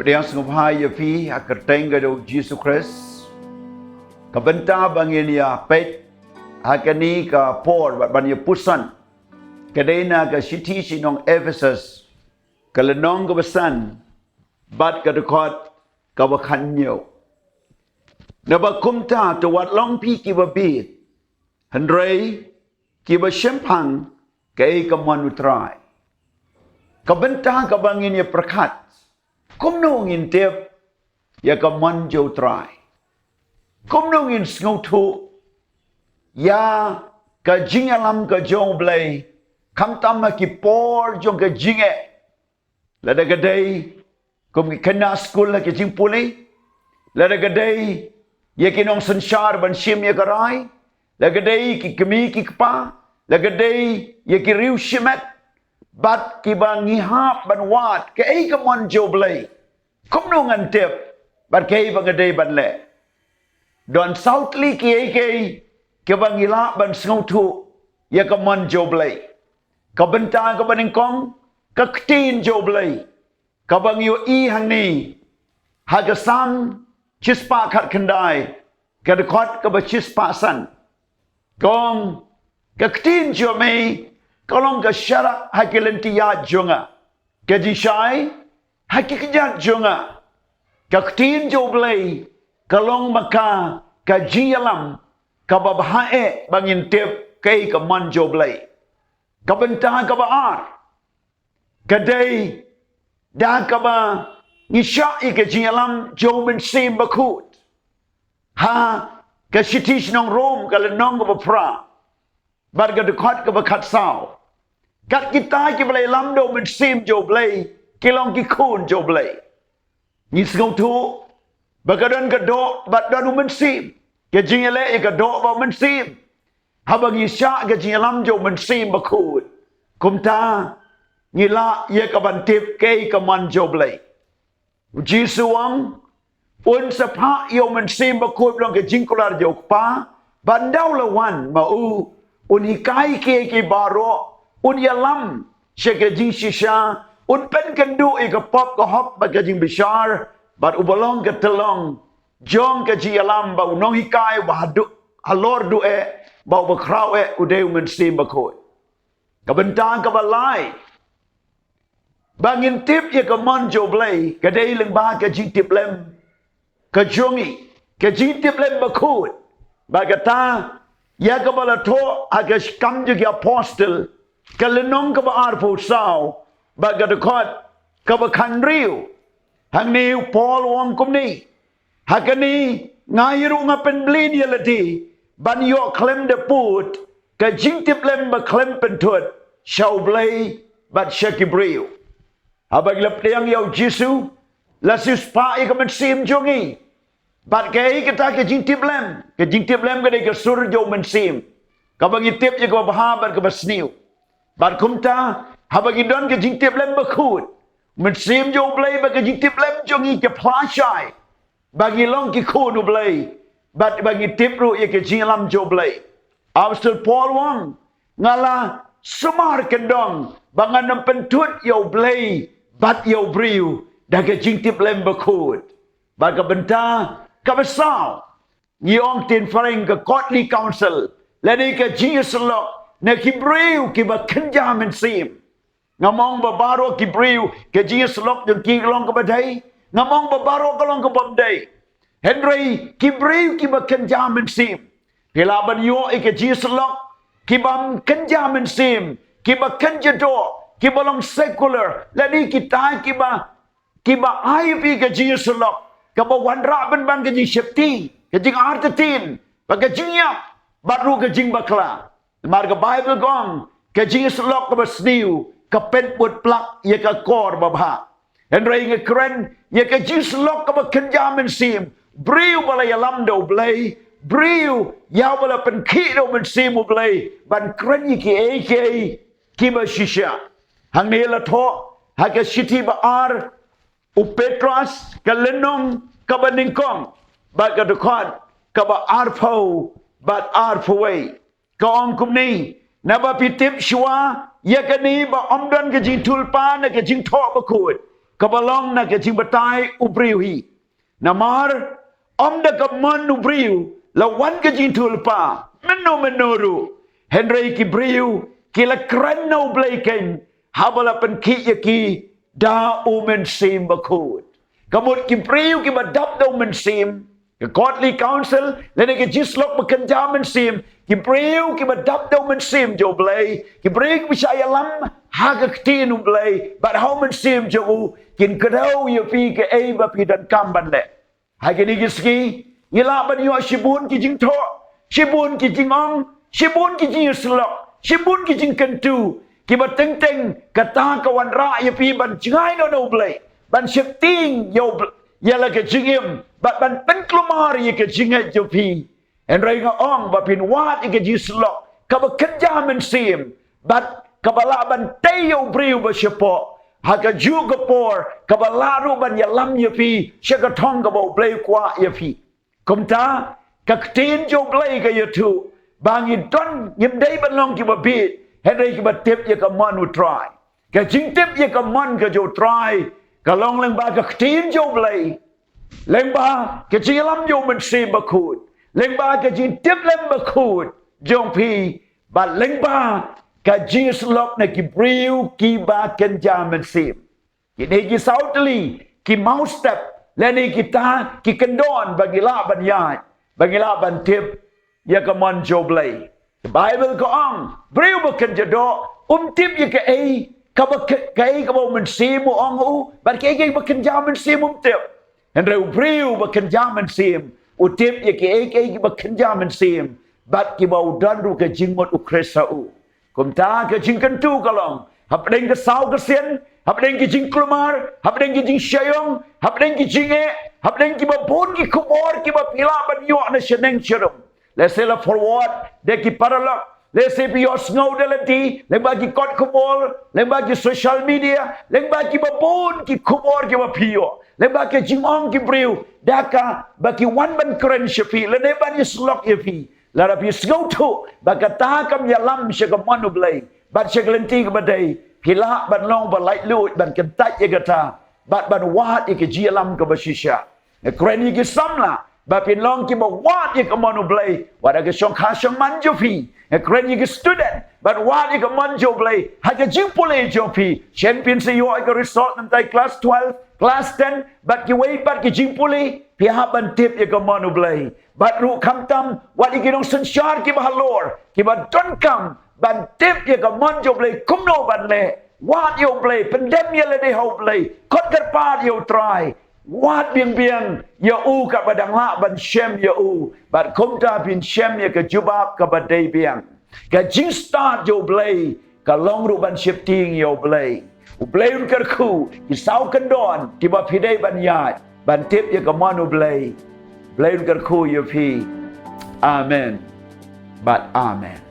Beriang sengupahai yafi akarteng gado Jesus Christ. Kabenta bangin ya pet hakani ka Paul ban ya pusan. Kadena ka city sinong Ephesus. Kalenong ka basan bat ka dekot ka bakanyo. Nabakumta to wat long pi ki babit. Handrei ki ba shempang kay ka manutrai. Kabenta ka bangin ya prakat. Kumno ngin tip ya ka manjo try. Kumno ngin sngotu ya ka jingalam ka jong blay kam tamma ki por jong ka jinge lada gadai kum ki kana school la ki jing pulay lada gadai ya ki nong sanshar ban shim ya karai lada gadai ki kemi ki kpa lada gadai ya ki riu shimet bat ki ba ngihap ban wat ke ai ka manjo blay kum no ngan tip bat ke ba gadai ban le don southly ki ai ke ba ngila ban sngotu ya ka manjo blay ka benta ka baning kong ka ktin jo blay ka bang yo i hang ni ha ka sam chispa khat khandai ka de khot ka ba chispa san kong ka ktin jo me kalong ka shara hakilentiya jonga ka ji shai hakikjat jonga ka ktin jo blay kalong maka ka jialam ka babae bangin tip kay ka manjo blay ka benta ka baar kadai da ka ba ngisha ka jialam jo ben sim bakut ha ka shitish nong rom ka lenong ka pra bar ka dekhat ka bakat sao kat kita ki blay lam do ben sim jo blay kilong ki khun jo blay ni sngau tu bakadan ka do bat dan men sim ke jingale ka do ba men sim habang isya ke jingalam jo men sim bakut kumta ngila ye ka bantip ke ka man jo blay jisuang un sapa yo men sim bakut long ke jingkular jo pa bandau lawan mau un hikai ke baro un yalam she ke jing shisha un pen kendu e ka pop ka hop ba ke jing bishar bat ubalong ke telong jong ke jialam ba unong hikai ba hadu halor du e ba ba kraw e ude men sim bakut ka bentang ka balai bangin tip ye ka manjo blay ka dei leng ba ka jing tip lem ka jongi ka jing tip lem bakut ba ka ta ya ka bala to aga kam ju ki apostle ka lenong ka ba arpo sao ba ka dekot ka ba kanriu hang niu Paul wong kum ni hakani ngairu nga penblin yalati ban yo klem de put ka jingtip lem ba klem pentut shau blay bat shakibriu habag lap tiang yo jisu la sis pa I ka men sim jongi bat kai kita ka jingtip lem ka de ka sur jo men sim ka bang tip je ka ba bat ka basniu bat kumta habag idon ka jingtip lem ba khut men sim jo blay ba ka jingtip lem jongi ka plashai bagi long ki khunu blay bat bagi tipru ye ke jingalam jo blay Apostle Paul wang ngala semar kendong bangan pentut yo blay bat yo briu da ke jingtip lem bakut ba ka benta ka basau yong tin faring ka courtly council lani ka jingaslok na ki briu ki ba kenja men sim ngamong ba baro ki briu ke jingaslok jong ki long ka badai ngamong ba baro ka long ka bomdai Henry kibriu ki ba kenjamin sim kilaban yo ke jislok ki bam kenjamin sim ki ba kenjado ki ba long secular lani kita ki ba aipi ke jislok ka ba wanra ban ke jishepti ke jing artatin ba ke jinya baru ke jing bakla marga bible gong ke jislok ka ba sniu ka pen put plak ye ka kor ba bha Henry nge kren ye ke jislok ka ba kenjamin sim Briu bala yalam do blay briu yaw bala pen ki do men simu blay ban kren ki ki ba shisha hang ne la tho ha ka shiti ba ar u petras ka lenong ka ba ningkong ba ka dokot ka ba ar pho ba ar phoi ka om kum ni na ba pitip shwa ye ka ni ba om don ka jing tulpa na ka jing tho ba kut kabalong na kecing batai ubriuhi. Namar om da kaman ubriu lawan kecing tulpa menuru. Henry kibriu kila kran na ublaiken habala pen ki yaki da umen sim bakut. Kamut kibriu ki badap da umen sim. The Godly Council, lene ke jislok bekerja mensim, ki breu ki badap do mensim jo blai, ki breu ki saya lam haga ktin blai, but how mensim jo kin kedau ye pi ke ei ba pi dan kamban le. Hage ni giski, ila ban yo shibun ki jing tho, shibun ki jing ong, shibun ki jing slok, shibun ki jing kentu, ki ba teng teng kata kawan ra ye pi ban jingai no blai, ban shifting yo ialah ke jingim bat ban penkelumar ye ke jingat jopi en rai nga ong ba pin wat ye ke jislok ka ba kerja mensim bat ka bala ban tayo briu ba syepo ha ka ju ka por ka bala ru ban ya lam ye pi she ka thong ka bo blai kwa ye pi kum ta ka tin jo blai ka ye tu bangi don yim dai ban long ki ba bit he rai ki ba tip ye ka man u try ka jing tip ye ka man ka jo try Kalong leng ba ka tin jo blai. Leng ba ka chi lam jo men si bakut. Leng ba ka chi tip lem bakut. Jong pi ba leng ba ka chi slok na ki briu ki ba ken ja men si. Ki ne ki sautli ki mau step leni kita ki kendon bagi la ban ya. Bagi la ban tip ya ka man jo blai. The Bible ko ang briu ba ken jado tip ya ka ai Kay kabaw mensim mo ang u, but kay bakenja mensim tip. And rew briu bakenja mensim, tip ye kay bakenja mensim, but kibaw danru ka jingmot ukresa u. Kumta ka jingkan tu kalong, hapdeng ka saw ka sen, hapdeng ki jing klumar, hapdeng ki jing syayong, hapdeng ki jinge, hapdeng ki babon ki kumor ki bapila ban yo na syeneng syarong. Let's say forward, de ki paralak. Let's say your snow delati, leng bagi kot kumol, leng bagi social media, leng bagi babon ki kumor ki bapio, leng bagi jingong ki briu, daka bagi one ban keren syafi, lene bagi slok yafi, lara pi snow tu, baka takam yalam syaka manu blai, bat syaka lenti ke badai, pila ban long ban light lut ban kentat ye kata, bat ban wahat ye ke jialam ke basisya, keren ye ki samla. Bapin long ki ba wat ye kamanu blai wada ke syong khashang manjo pi kren ye ke student but wat ye kamanjo blai ha ke jingpule jo pi champion se yo ke result nantai class 12 class 10 but ki wei bat ki jingpule pi ha ban tip ye kamanu blai but ru kam tam wat ye dong sensyar ki ba halor ki ba don kam ban tip ye kamanjo blai kumno ban le wat yo blai pendem ye le de ho blai kot ker pa yo try Wat biang ya u ka badang la ban shem ya u bat kum ta bin shem ya ka jubab ka badai biang ka jing start yo blai ka long ru ban shifting yo blai u blai un ker khu ki sau kan don ki ba phidai ban yat ban tip ya ka manu blai un ker khu yo phi amen but amen